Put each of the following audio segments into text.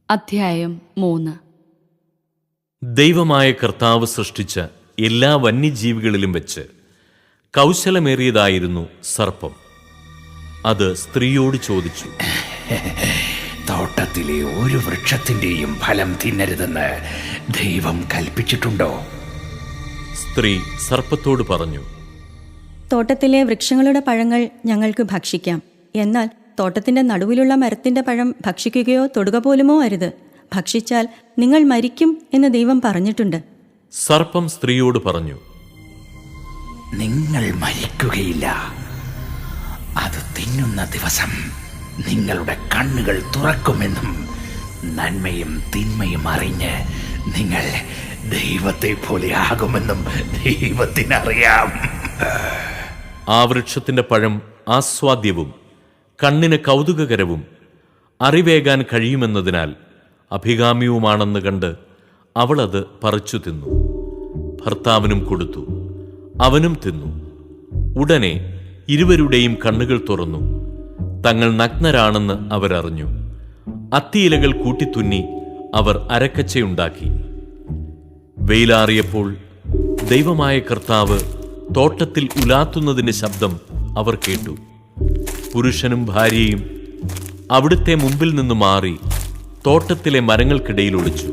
അധ്യായം 3. ദൈവമായ കർത്താവ് സൃഷ്ടിച്ച എല്ലാ വന്യജീവികളിലും വെച്ച് കൗശലമേറിയതായിരുന്നു സർപ്പം. അത് സ്ത്രീയോട് ചോദിച്ചു, തോട്ടത്തിലെ ഒരു വൃക്ഷത്തിന്റെയും ഫലം തിന്നരുതെന്ന് ദൈവം കൽപ്പിച്ചിട്ടുണ്ടോ? സ്ത്രീ സർപ്പത്തോട് പറഞ്ഞു, തോട്ടത്തിലെ വൃക്ഷങ്ങളുടെ പഴങ്ങൾ ഞങ്ങൾക്ക് ഭക്ഷിക്കാം. എന്നാൽ തോട്ടത്തിന്റെ നടുവിലുള്ള മരത്തിന്റെ പഴം ഭക്ഷിക്കുകയോ തൊടുക പോലുമോ അരുത്. ഭക്ഷിച്ചാൽ നിങ്ങൾ മരിക്കും എന്ന് ദൈവം പറഞ്ഞിട്ടുണ്ട്. സർപ്പം സ്ത്രീയോട് പറഞ്ഞു, നിങ്ങൾ മരിക്കുകയില്ല. അത് തിന്നുന്ന ദിവസം നിങ്ങളുടെ കണ്ണുകൾ തുറക്കുമെന്നും നന്മയും തിന്മയും അറിഞ്ഞ് നിങ്ങൾ ദൈവത്തെ പോലെ ആകുമെന്നും ദൈവത്തിനറിയാം. ആ വൃക്ഷത്തിന്റെ പഴം ആസ്വാദ്യവും കണ്ണിന് കൗതുകകരവും അറിവേകാൻ കഴിയുമെന്നതിനാൽ അഭികാമ്യവുമാണെന്ന് കണ്ട് അവൾ അത് പറിച്ചു തിന്നു. ഭർത്താവിനും കൊടുത്തു, അവനും തിന്നു. ഉടനെ ഇരുവരുടെയും കണ്ണുകൾ തുറന്നു. തങ്ങൾ നഗ്നരാണെന്ന് അവരറിഞ്ഞു. അത്തിയിലകൾ കൂട്ടിത്തുന്നി അവർ അരക്കച്ചയുണ്ടാക്കി. വെയിലാറിയപ്പോൾ ദൈവമായ കർത്താവ് തോട്ടത്തിൽ ഉലാത്തുന്നതിന്റെ ശബ്ദം അവർ കേട്ടു. പുരുഷനും ഭാര്യയും അവിടുത്തെ മുമ്പിൽ നിന്ന് മാറി തോട്ടത്തിലെ മരങ്ങൾക്കിടയിൽ ഒളിച്ചു.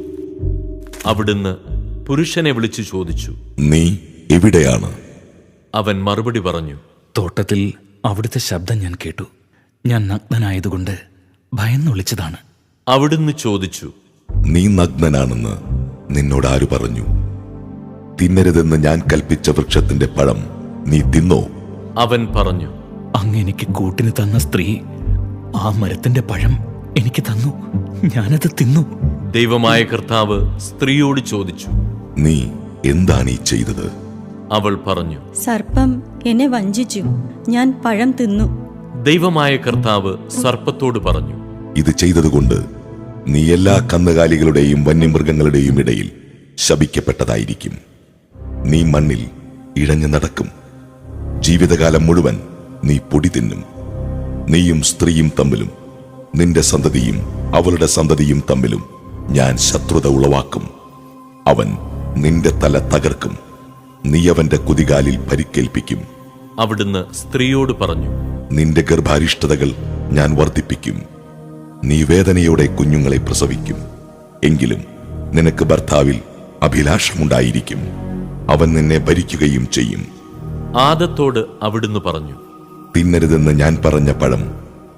അവിടുന്ന് പുരുഷനെ വിളിച്ചു ചോദിച്ചു, നീ എവിടെയാണ്? അവൻ മറുപടി പറഞ്ഞു, തോട്ടത്തിൽ അവിടുത്തെ ശബ്ദം ഞാൻ കേട്ടു. ഞാൻ നഗ്നനായതുകൊണ്ട് ഭയന്നൊളിച്ചതാണ്. അവിടുന്ന് ചോദിച്ചു, നീ നഗ്നനാണെന്ന് നിന്നോട് ആര് പറഞ്ഞു? തിന്നരുതെന്ന് ഞാൻ കൽപ്പിച്ച വൃക്ഷത്തിന്റെ പഴം നീ തിന്നോ? അവൻ പറഞ്ഞു, അങ്ങ് എനിക്ക് കൂട്ടിന് തന്ന സ്ത്രീ ആ മരത്തിന്റെ പഴം എനിക്ക് തന്നു. ഞാനത് തിന്നു. ദൈവമായ കർത്താവ് സ്ത്രീയോട് ചോദിച്ചു, നീ എന്താണ് ഈ ചെയ്തത്? അവൾ പറഞ്ഞു, സർപ്പം എന്നെ വഞ്ചിച്ചു. ഞാൻ പഴം തിന്നു. ദൈവമായ കർത്താവ് സർപ്പത്തോട് പറഞ്ഞു, ഇത് ചെയ്തതുകൊണ്ട് നീ എല്ലാ കന്നുകാലികളുടെയും വന്യമൃഗങ്ങളുടെയും ഇടയിൽ ശപിക്കപ്പെട്ടതായിരിക്കും. നീ മണ്ണിൽ ഇഴഞ്ഞു നടക്കും. ജീവിതകാലം മുഴുവൻ നീ പൊടി തിന്നും. നീയും സ്ത്രീയും തമ്മിലും നിന്റെ സന്തതിയും അവളുടെ സന്തതിയും തമ്മിലും ഞാൻ ശത്രുത ഉളവാക്കും. അവൻ നിന്റെ തല തകർക്കും, നീ അവന്റെ കുതികാലിൽ പരിക്കേൽപ്പിക്കും. അവിടുന്ന് സ്ത്രീയോട് പറഞ്ഞു, നിന്റെ ഗർഭാരിഷ്ടതകൾ ഞാൻ വർദ്ധിപ്പിക്കും. നീ വേദനയോടെ കുഞ്ഞുങ്ങളെ പ്രസവിക്കും. എങ്കിലും നിനക്ക് ഭർത്താവിൽ അഭിലാഷമുണ്ടായിരിക്കും. അവൻ നിന്നെ ഭരിക്കുകയും ചെയ്യും. ആദത്തോട് അവിടുന്ന് പറഞ്ഞു, തിന്നരുതെന്ന് ഞാൻ പറഞ്ഞ പഴം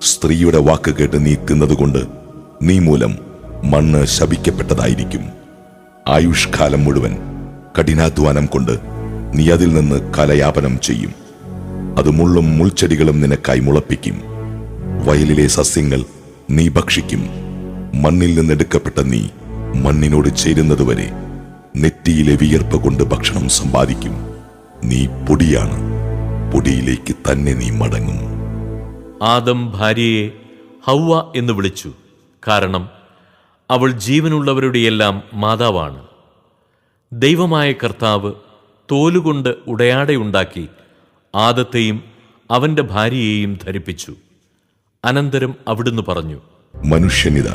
സ്ത്രീയുടെ വാക്ക് കേട്ട് നീ തിന്നതുകൊണ്ട് നീ മൂലം മണ്ണ് ശപിക്കപ്പെട്ടതായിരിക്കും. ആയുഷ്കാലം മുഴുവൻ കഠിനാധ്വാനം കൊണ്ട് നീ അതിൽ നിന്ന് കലയാപനം ചെയ്യും. അത് മുള്ളും മുൾച്ചെടികളും നിനക്കായി മുളപ്പിക്കും. വയലിലെ സസ്യങ്ങൾ നീ ഭക്ഷിക്കും. മണ്ണിൽ നിന്നെടുക്കപ്പെട്ട നീ മണ്ണിനോട് ചേരുന്നതുവരെ നെറ്റിയിലെ വിയർപ്പ് കൊണ്ട് ഭക്ഷണം സമ്പാദിക്കും. നീ പൊടിയാണ്, പൊടിയിലേക്ക് തന്നെ നീ മടങ്ങും. ആദം ഭാര്യയെ ഹൗവ എന്ന് വിളിച്ചു. കാരണം അവൾ ജീവനുള്ളവരുടെയെല്ലാം മാതാവാണ്. ദൈവമായ കർത്താവ് തോലുകൊണ്ട് ഉടയാടയുണ്ടാക്കി ആദത്തെയും അവന്റെ ഭാര്യയെയും ധരിപ്പിച്ചു. അനന്തരം അവിടുന്ന് പറഞ്ഞു, മനുഷ്യനിത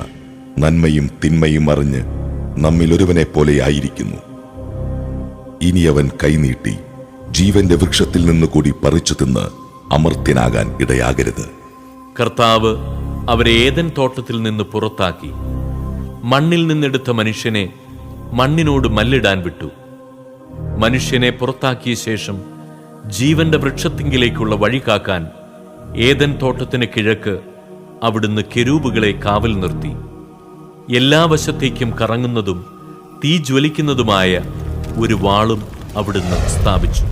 നന്മയും തിന്മയും അറിഞ്ഞ് നമ്മിൽ ഒരുവനെ പോലെയായിരിക്കുന്നു. ഇനി അവൻ കൈനീട്ടി ജീവന്റെ വൃക്ഷത്തിൽ നിന്നുകൂടി പറിച്ചു തിന്ന് അമർത്യനാകാൻ ഇടയാകരുത്. കർത്താവ് അവരെ ഏദൻ തോട്ടത്തിൽ നിന്ന് പുറത്താക്കി മണ്ണിൽ നിന്നെടുത്ത മനുഷ്യനെ മണ്ണിനോട് മല്ലിടാൻ വിട്ടു. മനുഷ്യനെ പുറത്താക്കിയ ശേഷം ജീവന്റെ വൃക്ഷത്തിങ്കിലേക്കുള്ള വഴി കാക്കാൻ ഏദൻ തോട്ടത്തിന് കിഴക്ക് അവിടുന്ന് കെരൂബുകളെ കാവൽ നിർത്തി. എല്ലാ വശത്തേക്കും കറങ്ങുന്നതും തീ ജ്വലിക്കുന്നതുമായ ഒരു വാളും അവിടുന്ന് സ്ഥാപിച്ചു.